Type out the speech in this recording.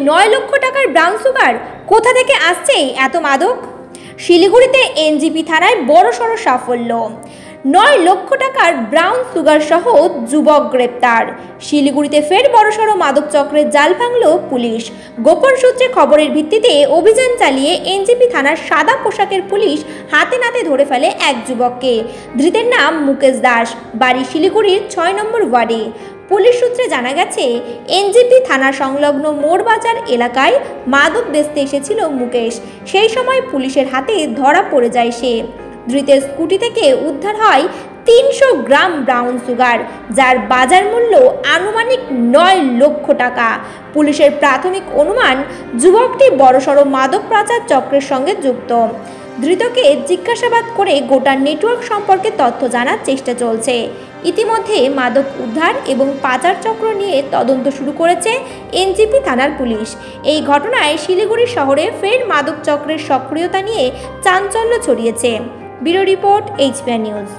9 লক্ষ টাকার brown sugar. কোথা থেকে আসছে এত মাদক? শিলিগুড়িতে এনজিপি থানায় বড়সড় সাফল্য। 9 লক্ষ টাকার ব্রাউন সুগার সহ যুবক গ্রেপ্তার। শিলিগুড়িতে ফের বড়সড় মাদক চক্রের জাল ভাঙল পুলিশ। গোপন সূত্রে খবরের ভিত্তিতে অভিযান চালিয়ে এনজিপি থানার সাদা পোশাকের পুলিশ হাতে নাতে ধরে ফেলে এক যুবককে। ধৃতের নাম মুকেশ দাস, বাড়ি শিলিগুড়ির 6 নম্বর ওয়ার্ডে। পুলিশ সূত্রে জানা গেছে, এনজিপি থানা সংলগ্ন মোড়বাজার এলাকায় মাদক বেচতে এসেছিল মুকেশ। সেই সময় পুলিশের হাতে ধরা পড়ে যায় সে। ধৃতের স্কুটি থেকে উদ্ধার হয় 300 গ্রাম ব্রাউন সুগার, যার বাজার মূল্য আনুমানিক 9 লক্ষ টাকা। পুলিশের প্রাথমিক অনুমান, যুবকটি বড়সড় মাদক পাচার চক্রের সঙ্গে যুক্ত। ধৃতকে জিজ্ঞাসাবাদ করে গোটা নেটওয়ার্ক সম্পর্কে তথ্য জানার চেষ্টা চলছে। ইতিমধ্যে মাদক উদ্ধার এবং পাচার চক্র নিয়ে তদন্ত শুরু করেছে এনজিপি থানার পুলিশ। এই ঘটনায় শিলিগুড়ি শহরে ফের মাদক চক্রের সক্রিয়তা নিয়ে চাঞ্চল্য ছড়িয়েছে। Bureau report, HBR news.